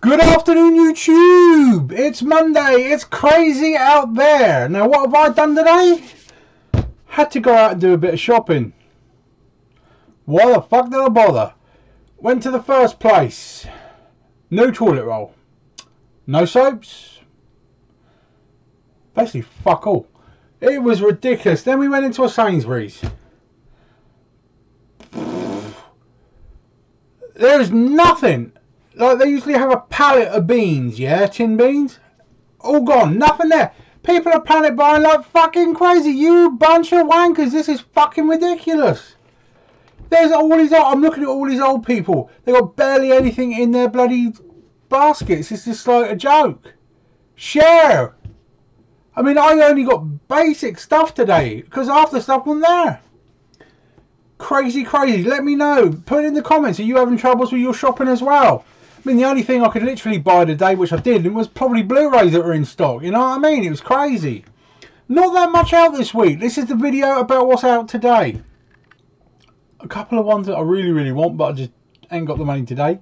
Good afternoon, YouTube. It's Monday. It's crazy out there. Now, what have I done today? Had to go out and do a bit of shopping. Why the fuck did I bother? Went to the first place. No toilet roll. No soaps. Basically, fuck all. It was ridiculous. Then we went into a Sainsbury's. There's nothing. Like, they usually have a pallet of beans, yeah? Tin beans. All gone. Nothing there. People are panic buying like fucking crazy. You bunch of wankers. This is fucking ridiculous. There's all these... I'm looking at all these old people. They got barely anything in their bloody baskets. It's just like a joke. Share. I mean, I only got basic stuff today because half the stuff wasn't there. Crazy. Let me know. Put it in the comments. Are you having troubles with your shopping as well? I mean, the only thing I could literally buy today, which I did, was probably Blu-rays that were in stock. You know what I mean? It was crazy. Not that much out this week. This is the video about what's out today. A couple of ones that I really want, but I just ain't got the money today.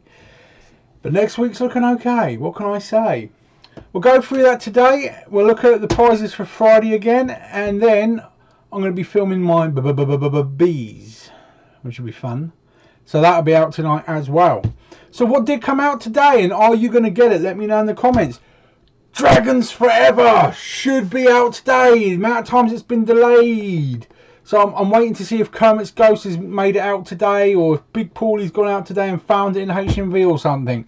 But next week's looking okay. What can I say? We'll go through that today. We'll look at the prizes for Friday again, and then I'm going to be filming my bees, which will be fun. So that'll be out tonight as well. So what did come out today, and are you going to get it? Let me know in the comments. Dragons Forever should be out today. The amount of times it's been delayed. So I'm waiting to see if Kermit's Ghost has made it out today, or if Big Paulie's gone out today and found it in HMV or something.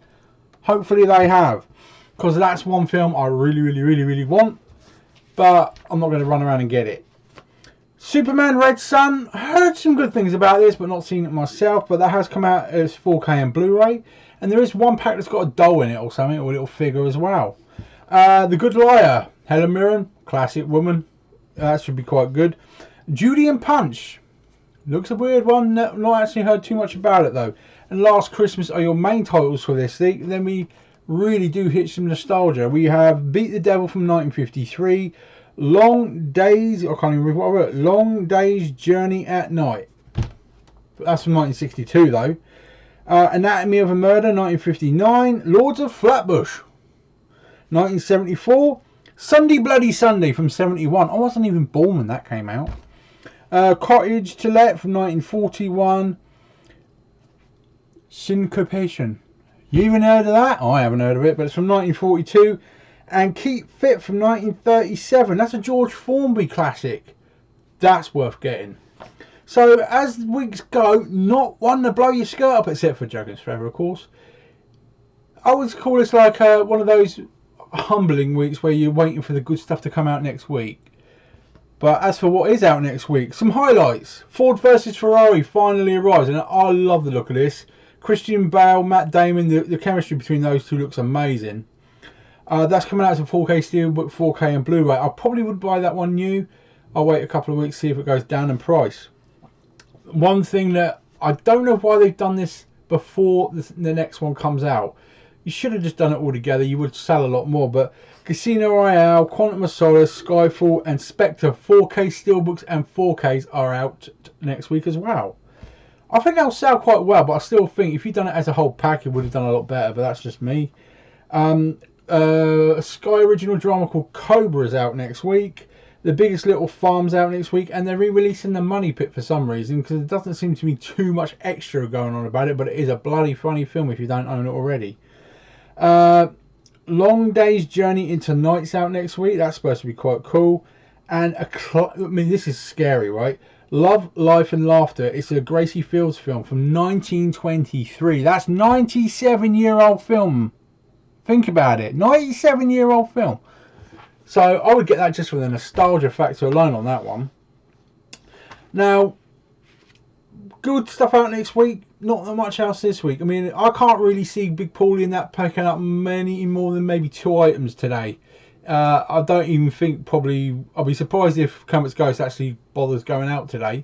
Hopefully they have, because that's one film I really want, but I'm not going to run around and get it. Superman Red Sun, heard some good things about this, but not seen it myself. But that has come out as 4K and Blu-ray, and there is one pack that's got a doll in it or something, or a little figure as well. The Good Liar, Helen Mirren, classic woman, that should be quite good. Judy and Punch, looks a weird one, not actually heard too much about it though. And Last Christmas are your main titles for this week. Then we really do hit some nostalgia. We have Beat the Devil from 1953. Long Days, I can't even remember what I wrote. Long Day's Journey at Night. That's from 1962 though. Anatomy of a Murder, 1959. Lords of Flatbush, 1974. Sunday Bloody Sunday from 71. I wasn't even born when that came out. Cottage to Let from 1941. Syncopation. You even heard of that? I haven't heard of it, but it's from 1942. And Keep Fit from 1937. That's a George Formby classic. That's worth getting. So as the weeks go, not one to blow your skirt up, except for Dragons Forever, of course. I would call this like one of those humbling weeks where you're waiting for the good stuff to come out next week. But as for what is out next week, some highlights. Ford versus Ferrari finally arrives, and I love the look of this. Christian Bale, Matt Damon, the chemistry between those two looks amazing. That's coming out as a 4K Steelbook, 4K and Blu-ray. I probably would buy that one new. I'll wait a couple of weeks, see if it goes down in price. One thing that I don't know why they've done this before the next one comes out. You should have just done it all together. You would sell a lot more. But Casino Royale, Quantum of Solace, Skyfall and Spectre 4K Steelbooks and 4Ks are out next week as well. I think they'll sell quite well, but I still think if you'd done it as a whole pack, it would have done a lot better. But that's just me. A Sky original drama called Cobra is out next week. The Biggest Little Farm's out next week, and they're re-releasing The Money Pit for some reason, because there doesn't seem to be too much extra going on about it, but it is a bloody funny film if you don't own it already. Long Day's Journey into Night's out next week. That's supposed to be quite cool. And I mean, this is scary, right? Love, Life and Laughter. It's a Gracie Fields film from 1923. That's 97-year-old film. Think about it. 97-year-old film. So I would get that just for the nostalgia factor alone on that one. Now, good stuff out next week. Not that much else this week. I mean, I can't really see Big Paulie in that picking up many more than maybe 2 items today. I don't even think probably... I'll be surprised if Kermit's Ghost actually bothers going out today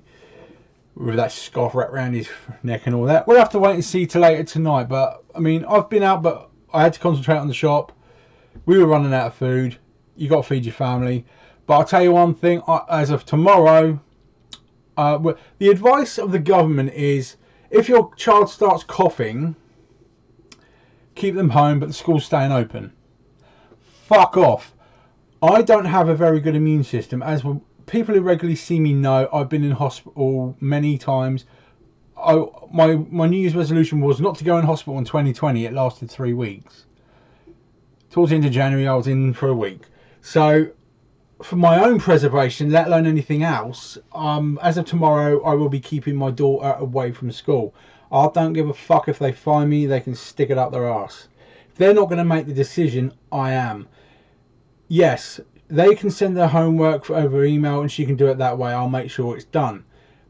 with that scarf wrapped around his neck and all that. We'll have to wait and see till later tonight. But, I mean, I've been out, but I had to concentrate on the shop. We were running out of food. You got to feed your family. But I'll tell you one thing. As of tomorrow, the advice of the government is if your child starts coughing, keep them home, but the school's staying open. Fuck off. I don't have a very good immune system. As people who regularly see me know, I've been in hospital many times. My New Year's resolution was not to go in hospital in 2020. It lasted 3 weeks. Towards the end of January, I was in for a week. So, for my own preservation, let alone anything else, as of tomorrow, I will be keeping my daughter away from school. I don't give a fuck if they find me. They can stick it up their arse. If they're not going to make the decision, I am. Yes, they can send their homework over email and she can do it that way. I'll make sure it's done.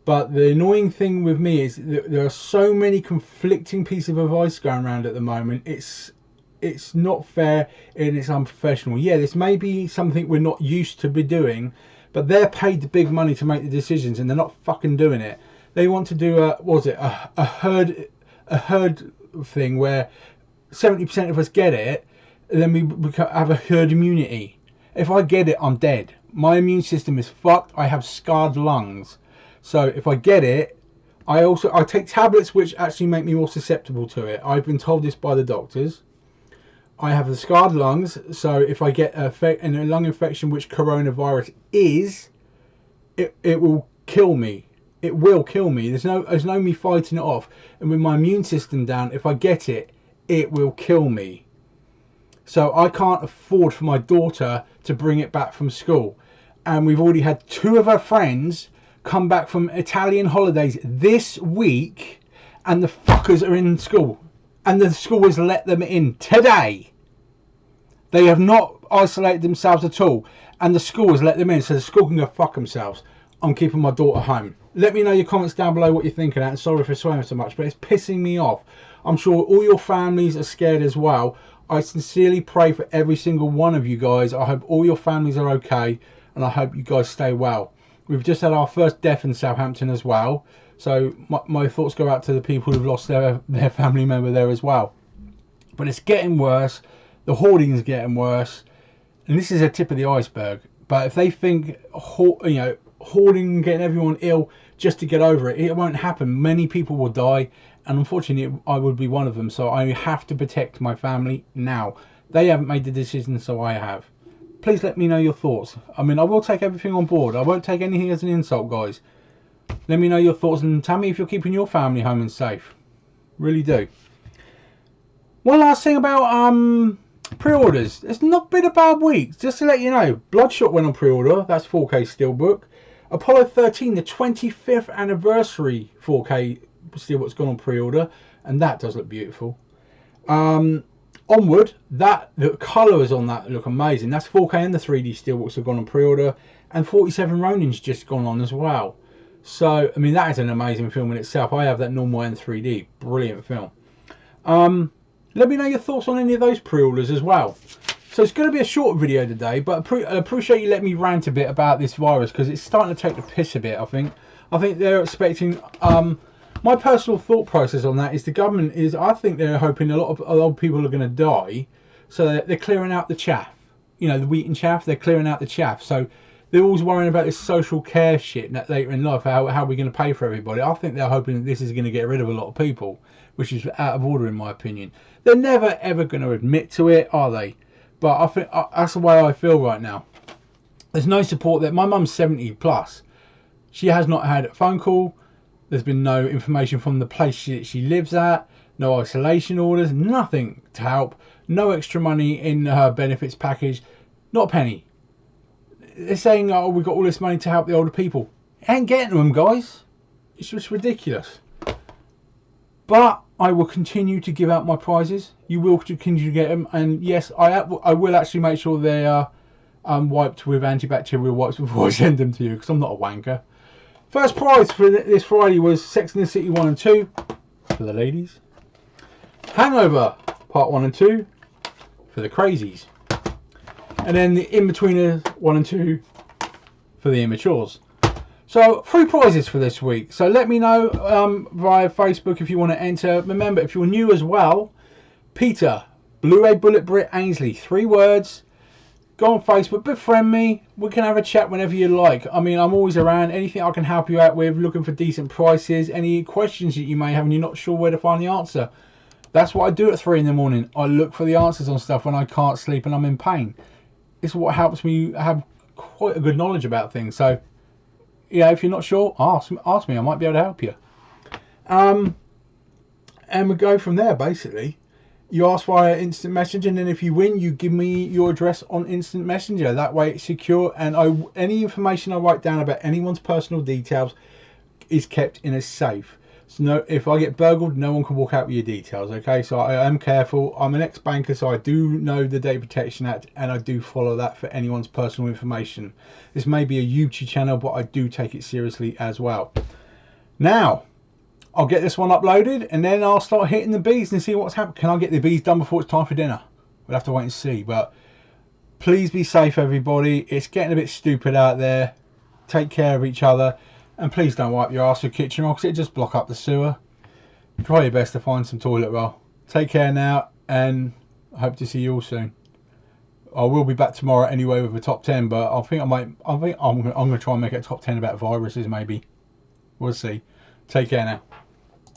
But the annoying thing with me is that there are so many conflicting pieces of advice going around at the moment. It's not fair and it's unprofessional. Yeah, this may be something we're not used to be doing, but they're paid the big money to make the decisions and they're not fucking doing it. They want to do a herd thing where 70% of us get it, and then we have a herd immunity. If I get it, I'm dead. My immune system is fucked. I have scarred lungs. So if I get it, I take tablets which actually make me more susceptible to it. I've been told this by the doctors. I have the scarred lungs, so if I get a lung infection, which coronavirus is, it will kill me. It will kill me. There's no me fighting it off. And with my immune system down, if I get it, it will kill me. So I can't afford for my daughter to bring it back from school. And we've already had 2 of her friends come back from Italian holidays this week, and the fuckers are in school. And the school has let them in today. They have not isolated themselves at all. And the school has let them in, so the school can go fuck themselves. I'm keeping my daughter home. Let me know your comments down below what you think of that. And sorry for swearing so much, but it's pissing me off. I'm sure all your families are scared as well. I sincerely pray for every single one of you guys. I hope all your families are okay, and I hope you guys stay well. We've just had our first death in Southampton as well. So my thoughts go out to the people who've lost their family member there as well. But it's getting worse. The hoarding is getting worse. And this is a tip of the iceberg. But if they think, hoarding, getting everyone ill just to get over it, it won't happen. Many people will die. And unfortunately, I would be one of them. So I have to protect my family now. They haven't made the decision, so I have. Please let me know your thoughts. I mean, I will take everything on board. I won't take anything as an insult, guys. Let me know your thoughts and tell me if you're keeping your family home and safe. Really do. One last thing about pre-orders. It's not been a bad week. Just to let you know, Bloodshot went on pre-order. That's 4K Steelbook. Apollo 13, the 25th anniversary 4K Steelbook's gone on pre-order. And that does look beautiful. Onward, the colours on that look amazing. That's 4K and the 3D Steelbooks have gone on pre-order. And 47 Ronin's just gone on as well. So, I mean, that is an amazing film in itself. I have that normal and 3D. Brilliant film. Let me know your thoughts on any of those pre-orders as well. So it's going to be a short video today, but I appreciate you letting me rant a bit about this virus, because it's starting to take the piss a bit, I think. I think they're expecting... my personal thought process on that is the government is... I think they're hoping a lot of people are going to die, so they're clearing out the chaff. You know, the wheat and chaff, they're clearing out the chaff. So... they're always worrying about this social care shit later in life, how we're going to pay for everybody. I think they're hoping that this is going to get rid of a lot of people, which is out of order in my opinion. They're never ever going to admit to it, are they? But I think that's the way I feel right now. There's no support there. My mum's 70 plus. She has not had a phone call. There's been no information from the place she lives at. No isolation orders. Nothing to help. No extra money in her benefits package. Not a penny. They're saying, oh, we've got all this money to help the older people. Ain't getting them, guys. It's just ridiculous. But I will continue to give out my prizes. You will continue to get them. And yes, I will actually make sure they are wiped with antibacterial wipes before I send them to you, because I'm not a wanker. First prize for this Friday was Sex and the City 1 and 2 for the ladies. Hangover Part 1 and 2 for the crazies. And then the In-Betweeners 1 and 2 for the immatures. So 3 prizes for this week. So let me know via Facebook if you want to enter. Remember, if you're new as well, Peter, Blu-ray Bullet Brit Ainsley, 3 words. Go on Facebook, befriend me. We can have a chat whenever you like. I mean, I'm always around. Anything I can help you out with, looking for decent prices. Any questions that you may have and you're not sure where to find the answer. That's what I do at 3 in the morning. I look for the answers on stuff when I can't sleep and I'm in pain. It's what helps me have quite a good knowledge about things. So, yeah, if you're not sure, ask me. I might be able to help you. And we go from there, basically. You ask via instant messenger, and then if you win, you give me your address on instant messenger. That way it's secure, and any information I write down about anyone's personal details is kept in a safe. So if I get burgled, no one can walk out with your details, okay? So I am careful. I'm an ex-banker, so I do know the Data Protection Act, and I do follow that for anyone's personal information. This may be a YouTube channel, but I do take it seriously as well. Now, I'll get this one uploaded, and then I'll start hitting the bees and see what's happening. Can I get the bees done before it's time for dinner? We'll have to wait and see, but please be safe, everybody. It's getting a bit stupid out there. Take care of each other. And please don't wipe your ass with kitchen roll, because it just block up the sewer. Try your best to find some toilet roll. Take care now, and I hope to see you all soon. I will be back tomorrow anyway with a top 10, but I think I'm going to try and make it a top 10 about viruses, maybe. We'll see. Take care now.